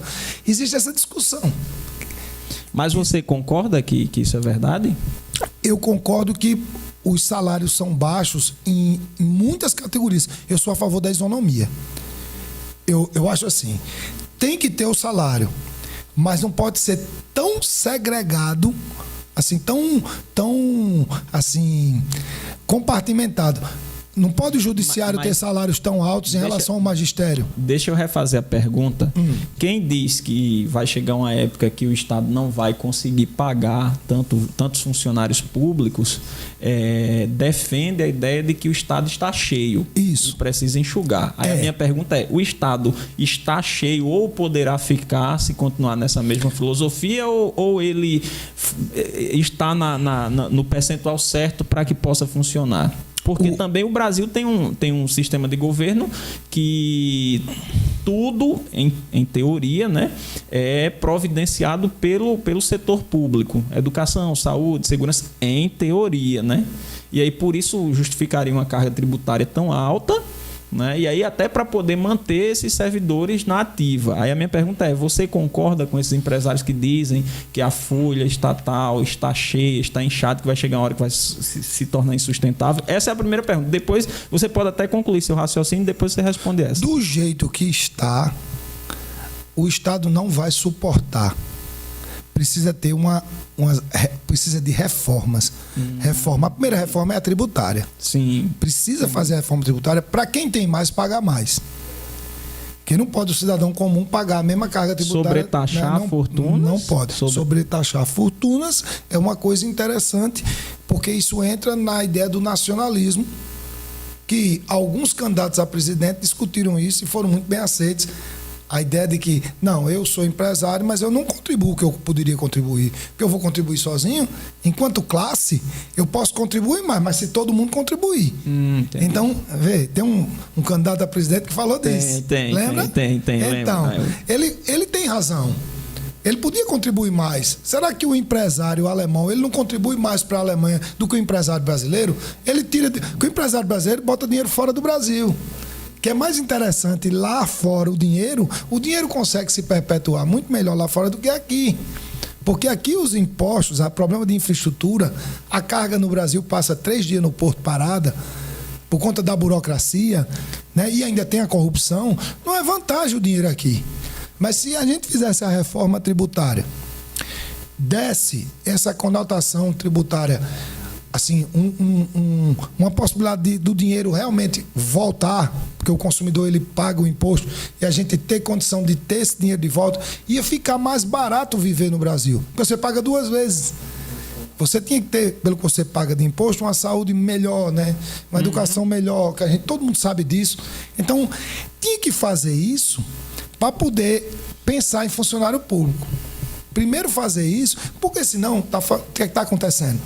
Existe essa discussão. Mas você concorda que isso é verdade? Eu concordo que os salários são baixos em muitas categorias. Eu sou a favor da isonomia. Eu acho assim... Tem que ter o salário, mas não pode ser tão segregado, assim, tão assim, compartimentado. Não pode o judiciário ter salários tão altos em relação ao magistério. Deixa eu refazer a pergunta. Quem diz que vai chegar uma época que o Estado não vai conseguir pagar tantos funcionários públicos, defende a ideia de que o Estado está cheio. Isso. E precisa enxugar. Aí a minha pergunta é, o Estado está cheio ou poderá ficar se continuar nessa mesma filosofia ou ele está no percentual certo para que possa funcionar? Porque também o Brasil tem um sistema de governo que tudo, em teoria, né, é providenciado pelo setor público. Educação, saúde, segurança, em teoria, né? E aí, por isso, justificaria uma carga tributária tão alta, né? E aí até para poder manter esses servidores na ativa. Aí a minha pergunta é, você concorda com esses empresários que dizem que a folha estatal está cheia, está inchada, que vai chegar uma hora que vai se tornar insustentável? Essa é a primeira pergunta. Depois você pode até concluir seu raciocínio e depois você responde essa. Do jeito que está, o Estado não vai suportar. Precisa ter precisa de reformas. A primeira reforma é a tributária. Sim. Precisa fazer a reforma tributária para quem tem mais pagar mais. Porque não pode o cidadão comum pagar a mesma carga tributária. Sobretaxar fortunas? Não pode. Sobretaxar fortunas é uma coisa interessante, porque isso entra na ideia do nacionalismo, que alguns candidatos a presidente discutiram isso e foram muito bem aceitos. A ideia de que, não, eu sou empresário, mas eu não contribuo o que eu poderia contribuir. Porque eu vou contribuir sozinho. Enquanto classe, eu posso contribuir mais, mas se todo mundo contribuir. Então, tem um candidato a presidente que falou disso. Lembra? Tem. Então, ele tem razão. Ele podia contribuir mais. Será que o empresário alemão ele não contribui mais para a Alemanha do que o empresário brasileiro? Que o empresário brasileiro bota dinheiro fora do Brasil. Que é mais interessante lá fora o dinheiro consegue se perpetuar muito melhor lá fora do que aqui. Porque aqui os impostos, o problema de infraestrutura, a carga no Brasil passa 3 dias no porto parada, por conta da burocracia, né? E ainda tem a corrupção, não é vantagem o dinheiro aqui. Mas se a gente fizesse a reforma tributária, desse essa conotação tributária, assim, uma possibilidade do dinheiro realmente voltar, porque o consumidor ele paga o imposto e a gente ter condição de ter esse dinheiro de volta, ia ficar mais barato viver no Brasil, porque você paga 2 vezes. Você tinha que ter, pelo que você paga de imposto, uma saúde melhor, né? Uma educação melhor, que todo mundo sabe disso. Então, tinha que fazer isso para poder pensar em funcionário público. Primeiro fazer isso, porque senão, o que está acontecendo?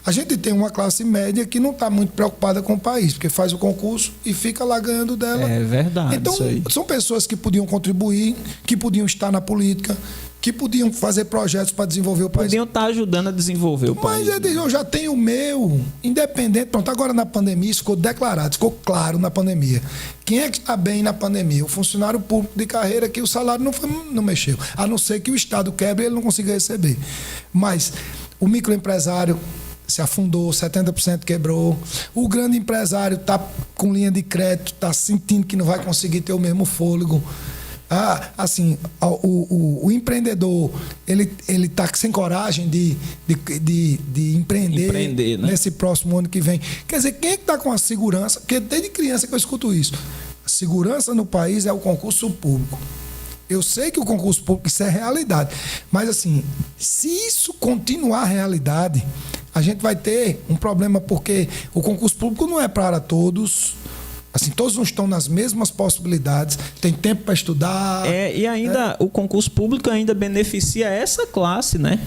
A gente tem uma classe média que não está muito preocupada com o país, porque faz o concurso e fica lá ganhando dela. É verdade. Então, são pessoas que podiam contribuir, que podiam estar na política, que podiam fazer projetos para desenvolver o país. Podiam estar ajudando a desenvolver o país. Mas eu já tenho o meu, independente. Pronto, agora na pandemia isso ficou declarado, ficou claro na pandemia. Quem é que está bem na pandemia? O funcionário público de carreira que o salário não mexeu. A não ser que o Estado quebre e ele não consiga receber. Mas o microempresário se afundou, 70% quebrou. O grande empresário está com linha de crédito, está sentindo que não vai conseguir ter o mesmo fôlego. O empreendedor ele está sem coragem de empreender, né? Nesse próximo ano que vem. Quer dizer, quem é que está com a segurança? Porque desde criança que eu escuto isso. A segurança no país é o concurso público. Eu sei que o concurso público isso é realidade, mas assim, se isso continuar realidade, a gente vai ter um problema, porque o concurso público não é para todos. Assim, todos não estão nas mesmas possibilidades, tem tempo para estudar. E ainda o concurso público ainda beneficia essa classe, né?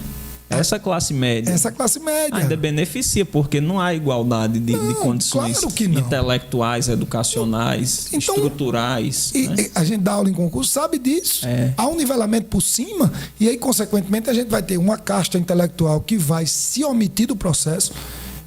Essa classe média. Essa classe média. Ainda beneficia, porque não há igualdade de condições intelectuais, educacionais, estruturais. Né? A gente dá aula em concurso, sabe disso. Há um nivelamento por cima, e aí, consequentemente, a gente vai ter uma casta intelectual que vai se omitir do processo.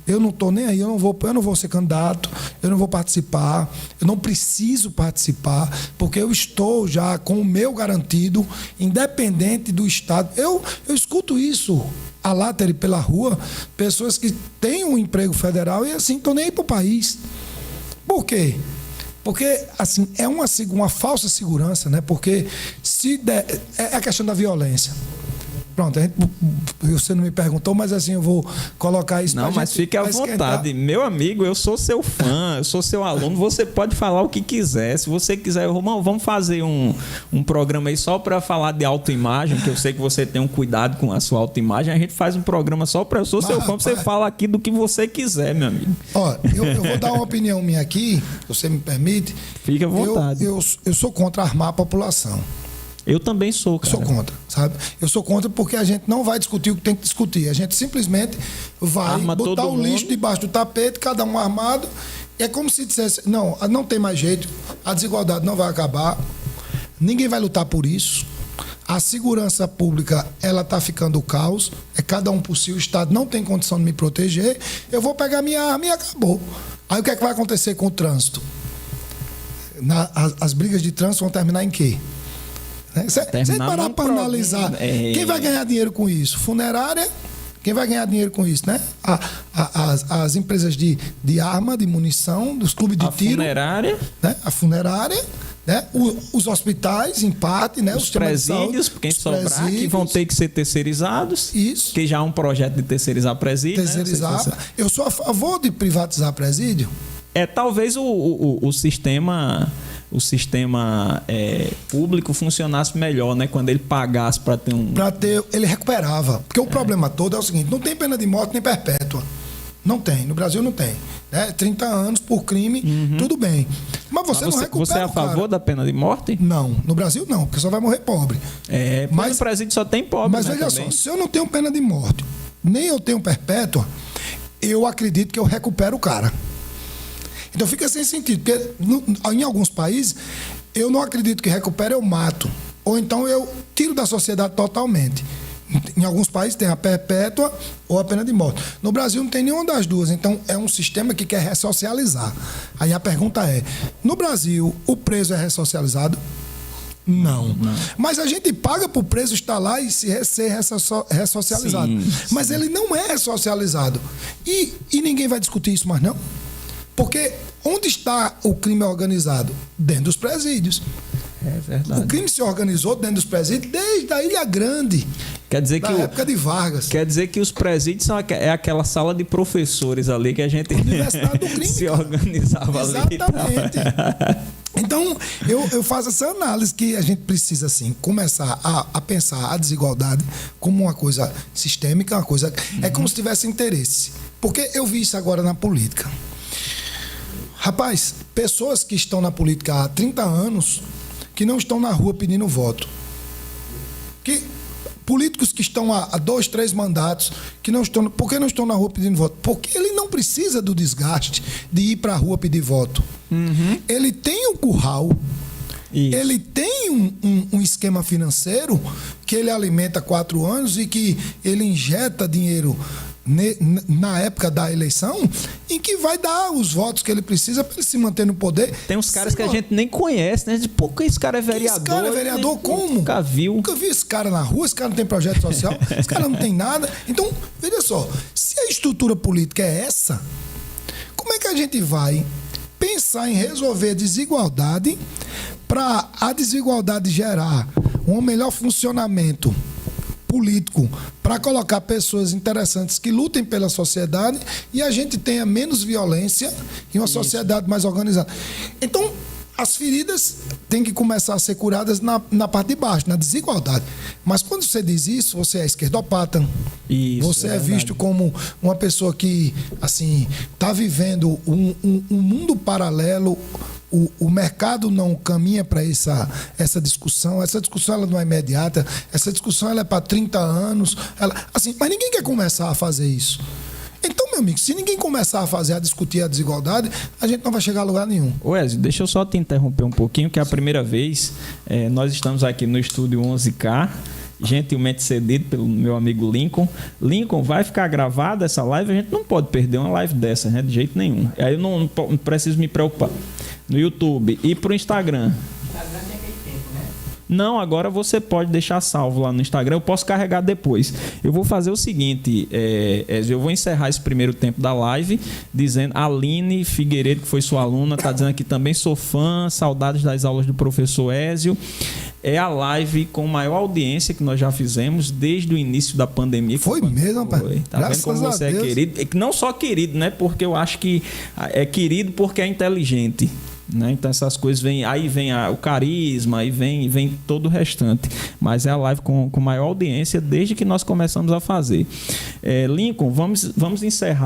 Eu não estou nem aí, eu não vou ser candidato, eu não vou participar, eu não preciso participar, porque eu estou já com o meu garantido, independente do Estado. Eu escuto isso a látero pela rua, pessoas que têm um emprego federal e assim estão nem aí para o país. Por quê? Porque assim, é uma falsa segurança, né? Porque é a questão da violência. Pronto, você não me perguntou, mas assim eu vou colocar isso. Não, mas fique à vontade. Meu amigo, eu sou seu fã, eu sou seu aluno, você pode falar o que quiser. Se você quiser, vamos fazer um programa aí só para falar de autoimagem, que eu sei que você tem um cuidado com a sua autoimagem. A gente faz um programa só para eu sou seu fã, você fala aqui do que você quiser, meu amigo. Ó, eu vou dar uma opinião minha aqui, se você me permite. Fique à vontade. Eu sou contra armar a população. Eu também sou, cara. Eu sou contra, sabe? Eu sou contra porque a gente não vai discutir o que tem que discutir. A gente simplesmente vai botar o lixo debaixo do tapete, cada um armado. É como se dissesse, não tem mais jeito, a desigualdade não vai acabar, ninguém vai lutar por isso. A segurança pública, ela está ficando caos, é cada um por si, o Estado não tem condição de me proteger, eu vou pegar minha arma e acabou. Aí o que é que vai acontecer com o trânsito? As brigas de trânsito vão terminar em quê? Sem parar para analisar. Quem vai ganhar dinheiro com isso? Funerária? Quem vai ganhar dinheiro com isso, né? As empresas de arma, de munição, dos clubes de tiro. Funerária. Né? A funerária. Né? Os hospitais, em parte, né? Os presídios, quem sobrar, que vão ter que ser terceirizados. Isso. Que já há um projeto de terceirizar presídio. Terceirizar. Né? Eu sou a favor de privatizar presídio. Talvez o sistema o sistema público funcionasse melhor, né? Quando ele pagasse para ter um... Ele recuperava. Porque o problema todo é o seguinte, não tem pena de morte nem perpétua. Não tem, no Brasil não tem. Né? 30 anos por crime, tudo bem. Mas você não recupera. Você é a favor da pena de morte? Não, no Brasil não, porque só vai morrer pobre. Mas no presídio só tem pobre. Mas veja só, se eu não tenho pena de morte, nem eu tenho perpétua, eu acredito que eu recupero o cara. Então fica sem sentido, porque em alguns países, eu não acredito que recupere, eu mato. Ou então eu tiro da sociedade totalmente. Em alguns países tem a perpétua ou a pena de morte. No Brasil não tem nenhuma das duas. Então é um sistema que quer ressocializar. Aí a pergunta é, no Brasil o preso é ressocializado? Não. Mas a gente paga para o preso estar lá e ser ressocializado. Sim. Mas ele não é ressocializado. E ninguém vai discutir isso mais não? Porque onde está o crime organizado? Dentro dos presídios. É verdade. O crime se organizou dentro dos presídios desde a Ilha Grande. Quer dizer da época de Vargas. Quer dizer que os presídios é aquela sala de professores ali que a gente Universidade do crime, se organizava. Exatamente. Ali. Então, eu faço essa análise que a gente precisa, assim, começar a pensar a desigualdade como uma coisa sistêmica, uma coisa... É como se tivesse interesse. Porque eu vi isso agora na política. Rapaz, pessoas que estão na política há 30 anos que não estão na rua pedindo voto. Políticos que estão há 2, 3 mandatos, que não estão... Por que não estão na rua pedindo voto? Porque ele não precisa do desgaste de ir para a rua pedir voto. Ele tem um curral, ele tem um esquema financeiro que ele alimenta há 4 anos e que ele injeta dinheiro na época da eleição, em que vai dar os votos que ele precisa para ele se manter no poder. Tem uns caras que a gente nem conhece, né? De pouco esse cara é vereador. Esse cara é vereador como? Nunca viu. Nunca vi esse cara na rua, esse cara não tem projeto social, esse cara não tem nada. Então, veja só, se a estrutura política é essa, como é que a gente vai pensar em resolver a desigualdade para a desigualdade gerar um melhor funcionamento político para colocar pessoas interessantes que lutem pela sociedade e a gente tenha menos violência e uma sociedade mais organizada. Então, as feridas têm que começar a ser curadas na parte de baixo, na desigualdade. Mas quando você diz isso, você é esquerdopata. Isso, você é visto como uma pessoa que, assim, está vivendo um mundo paralelo. O mercado não caminha para essa discussão. Essa discussão ela não é imediata. Essa discussão ela é para 30 anos. Mas ninguém quer começar a fazer isso. Então, meu amigo, se ninguém começar a discutir a desigualdade, a gente não vai chegar a lugar nenhum. Wesley, deixa eu só te interromper um pouquinho, que é a primeira vez. Nós estamos aqui no estúdio 11K, gentilmente cedido pelo meu amigo Lincoln. Lincoln, vai ficar gravada essa live? A gente não pode perder uma live dessa, né? De jeito nenhum. Aí eu não preciso me preocupar. No YouTube e pro Instagram. Instagram tem aquele tempo, né? Não, agora você pode deixar salvo lá no Instagram. Eu posso carregar depois. Eu vou fazer o seguinte, eu vou encerrar esse primeiro tempo da live dizendo, Aline Figueiredo, que foi sua aluna, está dizendo aqui também, sou fã, saudades das aulas do professor Ézio. É a live com maior audiência que nós já fizemos desde o início da pandemia. Foi mesmo, rapaz. Tá vendo como você é querido? Não só querido, né? Porque eu acho que é querido porque é inteligente. Né? Então essas coisas vêm, aí vem o carisma, aí vem todo o restante, mas é a live com maior audiência desde que nós começamos a fazer. Lincoln, vamos encerrar.